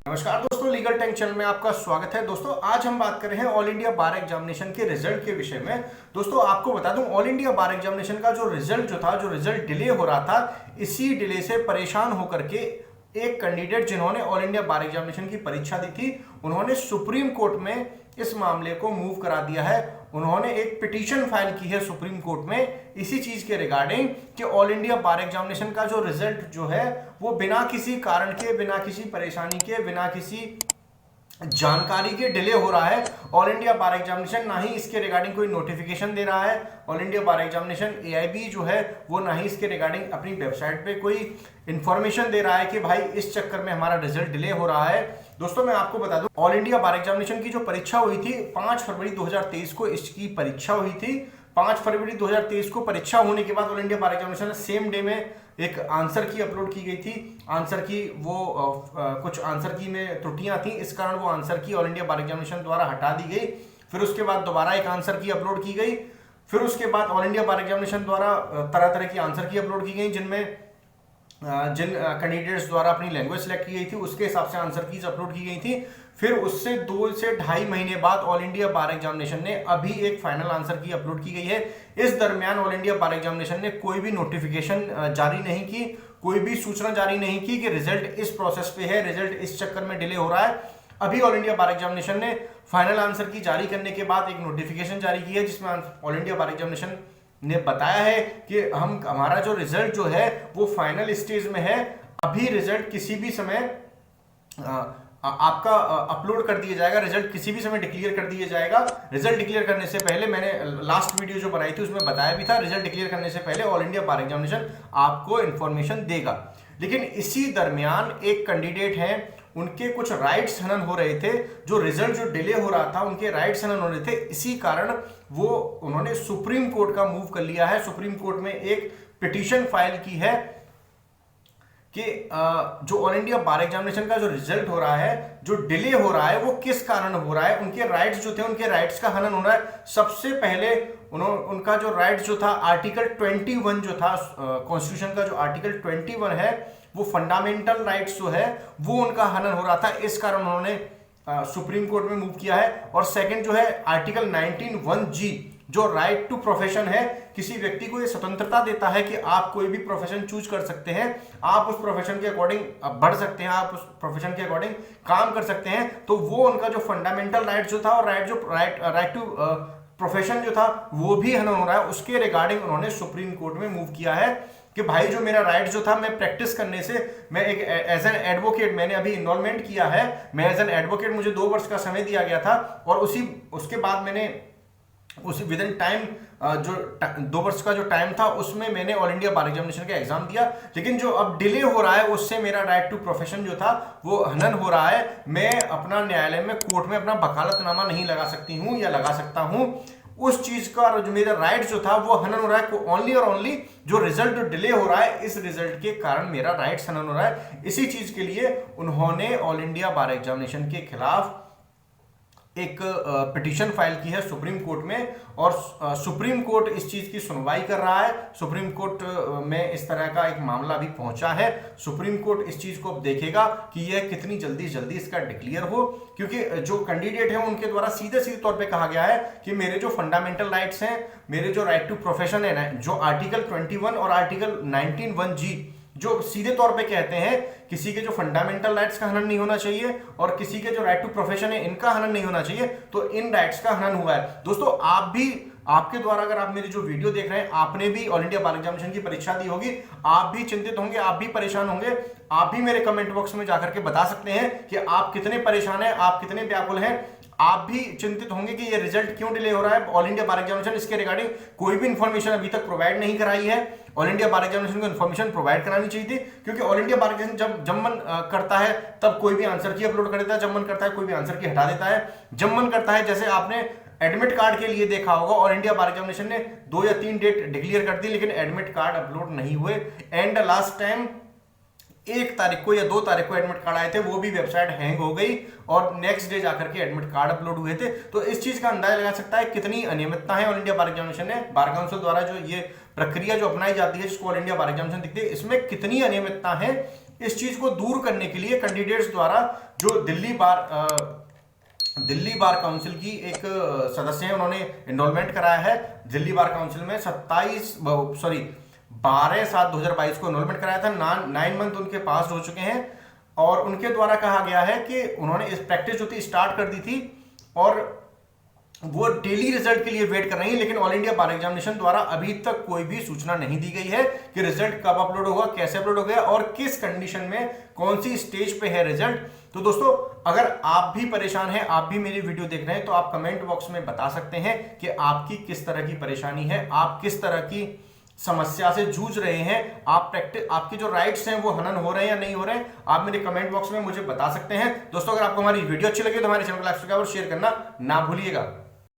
नमस्कार दोस्तों, legal tank channel में आपका स्वागत है। दोस्तों आज हम बात कर रहे हैं ऑल इंडिया बार एग्जामिनेशन के रिजल्ट के विषय में। दोस्तों आपको बता दूं, ऑल इंडिया बार एग्जामिनेशन का जो रिजल्ट डिले हो रहा था, इसी डिले से परेशान होकर के एक कैंडिडेट जिन्होंने ऑल इंडिया बार एग्जामिनेशन की परीक्षा दी थी, उन्होंने सुप्रीम कोर्ट में इस मामले को मूव करा दिया है। उन्होंने एक पिटीशन फाइल की है सुप्रीम कोर्ट में इसी चीज के रिगार्डिंग कि ऑल इंडिया बार एग्जामिनेशन का जो रिजल्ट जो है वो बिना किसी कारण के, बिना किसी परेशानी के, बिना किसी जानकारी के डिले हो रहा है। ऑल इंडिया बार एग्जामिनेशन ना ही इसके रिगार्डिंग कोई नोटिफिकेशन दे रहा है। ऑल इंडिया बार एग्जामिनेशन AIB जो है वो ना ही इसके रिगार्डिंग अपनी वेबसाइट पे कोई इंफॉर्मेशन दे रहा है कि भाई इस चक्कर में हमारा रिजल्ट डिले हो रहा है। दोस्तों मैं आपको बता दूं, ऑल इंडिया बार एग्जामिनेशन की जो परीक्षा हुई थी 5 फरवरी 2023 को इसकी परीक्षा हुई थी। 5 फरवरी 2023 को परीक्षा होने के बाद ऑल इंडिया बार एग्जामिनेशन सेम डे में एक आंसर की अपलोड की गई थी। आंसर की वो कुछ आंसर की में त्रुटियां थी, इस कारण वो आंसर की ऑल इंडिया बार एग्जामिनेशन द्वारा हटा दी गई। फिर उसके बाद दोबारा एक आंसर की अपलोड की गई। फिर उसके बाद ऑल इंडिया बार एग्जामिनेशन द्वारा तरह तरह की आंसर की अपलोड की गई, जिनमें जिन कैंडिडेट्स द्वारा अपनी लैंग्वेज सेलेक्ट की गई थी उसके हिसाब से आंसर कीज अपलोड की गई थी। फिर उससे 2 से ढाई महीने बाद ऑल इंडिया बार एग्जामिनेशन ने अभी एक फाइनल आंसर की अपलोड की गई है। इस दरमियान ऑल इंडिया बार एग्जामिनेशन ने कोई भी नोटिफिकेशन जारी नहीं की, कोई भी सूचना जारी नहीं की कि रिजल्ट इस प्रोसेस पे है, रिजल्ट इस चक्कर में डिले हो रहा है। अभी ऑल इंडिया बार एग्जामिनेशन ने फाइनल आंसर की जारी करने के बाद एक नोटिफिकेशन जारी की है, जिसमें ऑल इंडिया बार एग्जामिनेशन ने बताया है कि हमारा जो रिजल्ट जो है वो फाइनल स्टेज में है। अभी रिजल्ट किसी भी समय आपका अपलोड कर दिया जाएगा, रिजल्ट किसी भी समय डिक्लेयर कर दिया जाएगा। रिजल्ट डिक्लेयर करने से पहले मैंने लास्ट वीडियो जो बनाई थी उसमें बताया भी था, रिजल्ट डिक्लेयर करने से पहले ऑल इंडिया बार एग्जामिनेशन आपको इंफॉर्मेशन देगा। लेकिन इसी दरमियान एक कैंडिडेट है, उनके कुछ राइट्स हनन हो रहे थे। जो रिजल्ट जो डिले हो रहा था उनके राइट्स हनन हो रहे थे, इसी कारण वो उन्होंने सुप्रीम कोर्ट का मूव कर लिया है। सुप्रीम कोर्ट में एक पिटीशन फाइल की है कि जो ऑल इंडिया बार एग्जामिनेशन का जो रिजल्ट हो रहा है, जो डिले हो रहा है, वो किस कारण हो रहा है। उनके राइट्स जो थे, उनके राइट्स का हनन हो रहा है। सबसे पहले उनका जो राइट्स जो था, आर्टिकल 21 जो था कॉन्स्टिट्यूशन का, जो आर्टिकल 21 है वो फंडामेंटल राइट्स जो है वो उनका हनन हो रहा था। इस कारण उन्होंने सुप्रीम कोर्ट में मूव किया है। और सेकंड जो है आर्टिकल 19(1)(g जो राइट टू प्रोफेशन है, किसी व्यक्ति को ये स्वतंत्रता देता है कि आप कोई भी प्रोफेशन चूज कर सकते हैं, आप उस प्रोफेशन के अकॉर्डिंग बढ़ सकते हैं, आप उस प्रोफेशन के अकॉर्डिंग काम कर सकते हैं। तो वो उनका जो फंडामेंटल राइट जो था और राइट टू प्रोफेशन जो था वो भी हनन हो रहा है। उसके रिगार्डिंग उन्होंने सुप्रीम कोर्ट में मूव किया है कि भाई जो मेरा राइट जो था, मैं प्रैक्टिस करने से, मैं एक एज एन एडवोकेट, मैंने अभी इनरोलमेंट किया है, मैं एज एन एडवोकेट, मुझे 2 वर्ष का समय दिया गया था और उसके बाद मैंने उसी विद इन टाइम जो 2 वर्ष का जो टाइम था उसमें मैंने ऑल इंडिया बार एग्जामिनेशन का एग्जाम दिया। लेकिन जो अब डिले हो रहा है उससे मेरा राइट टू प्रोफेशन जो था वो हनन हो रहा है। मैं अपना न्यायालय में, कोर्ट में अपना वकालतनामा नहीं लगा सकती हूँ या लगा सकता हूँ। उस चीज का जो मेरा राइट जो था वो हनन हो रहा है। ओनली और ओनली जो रिजल्ट जो डिले हो रहा है, इस रिजल्ट के कारण मेरा राइट हनन हो रहा है। इसी चीज के लिए उन्होंने ऑल इंडिया बार एग्जामिनेशन के खिलाफ एक पिटीशन फाइल की है सुप्रीम कोर्ट में और सुप्रीम कोर्ट इस चीज की सुनवाई कर रहा है। सुप्रीम कोर्ट में इस तरह का एक मामला भी पहुंचा है। सुप्रीम कोर्ट इस चीज को अब देखेगा कि यह कितनी जल्दी इसका डिक्लेयर हो, क्योंकि जो कैंडिडेट है उनके द्वारा सीधे तौर पे कहा गया है कि मेरे जो फंडामेंटल राइट्स हैं, मेरे जो राइट टू प्रोफेशन है, जो आर्टिकल 21 और आर्टिकल 19(1)(g जो सीधे तौर पे कहते हैं किसी के जो फंडामेंटल राइट्स का हनन नहीं होना चाहिए और किसी के जो राइट टू प्रोफेशन है इनका हनन नहीं होना चाहिए, तो इन राइट्स का हनन हुआ है। दोस्तों आप भी, आपके द्वारा अगर आप मेरी जो वीडियो देख रहे हैं, आपने भी ऑल इंडिया बार एग्जामिनेशन की परीक्षा दी होगी, आप भी चिंतित होंगे, आप भी परेशान होंगे। आप भी मेरे कमेंट बॉक्स में जाकर के बता सकते हैं कि आप कितने परेशान हैं, आप कितने व्याकुल हैं। आप भी चिंतित होंगे कि ये रिजल्ट क्यों डिले हो रहा है। ऑल इंडिया बार एग्जामिनेशन इसके रिगार्डिंग कोई भी इंफॉर्मेशन अभी तक प्रोवाइड नहीं कराई है। ऑल इंडिया बार एग्जामिनेशन को इंफॉर्मेशन प्रोवाइड करानी चाहिए थी, क्योंकि ऑल इंडिया बार एग्जामिनेशन जब मन करता है तब कोई भी आंसर की अपलोड कर देता है, जब मन करता है कोई भी आंसर की हटा देता है, जब मन करता है, जैसे आपने एडमिट कार्ड के लिए देखा होगा, ऑल इंडिया बार एग्जामिनेशन ने 2 या 3 डेट डिक्लेयर कर दी, लेकिन एडमिट कार्ड अपलोड नहीं हुए। एंड लास्ट टाइम 1 तारीख को या 2 तारीख को एडमिट कार्ड आए थे, वो भी वेबसाइट हैंग हो गई और नेक्स्ट डे जाकर के एडमिट कार्ड अपलोड हुए थे। तो इस चीज का अंदाजा लगा सकता है कितनी अनियमितता है ऑल इंडिया बार एग्जामिनेशन ने, बार काउंसिल द्वारा जो ये प्रक्रिया जो अपनाई जाती है जिसको ऑल इंडिया बार एग्जामिनेशन दिखती है, इसमें कितनी अनियमितता है इस चीज को दूर करने के लिए कैंडिडेट्स द्वारा जो दिल्ली बार काउंसिल की एक सदस्य है, उन्होंने एनरोलमेंट कराया है दिल्ली बार काउंसिल में 12/7/2022 को एनरोलमेंट कराया था। 9 मंथ उनके पास हो चुके हैं और उनके द्वारा कहा गया है कि उन्होंने इस प्रैक्टिस जो थी स्टार्ट कर दी थी और वो डेली रिजल्ट के लिए वेट कर रही है, लेकिन ऑल इंडिया बार एग्जामिनेशन द्वारा अभी तक कोई भी सूचना नहीं दी गई है कि रिजल्ट कब अपलोड होगा, कैसे अपलोड हो गया और किस कंडीशन में कौन सी स्टेज पे है रिजल्ट। तो दोस्तों अगर आप भी परेशान हैं, आप भी मेरी वीडियो देख रहे हैं, तो आप कमेंट बॉक्स में बता सकते हैं कि आपकी किस तरह की परेशानी है, आप किस तरह की समस्या से जूझ रहे हैं, आपके जो राइट्स हैं वो हनन हो रहे हैं या नहीं हो रहे हैं, आप मेरे कमेंट बॉक्स में मुझे बता सकते हैं। दोस्तों अगर आपको हमारी वीडियो अच्छी लगी तो हमारे चैनल को लाइक, सब्सक्राइब और शेयर करना ना भूलिएगा।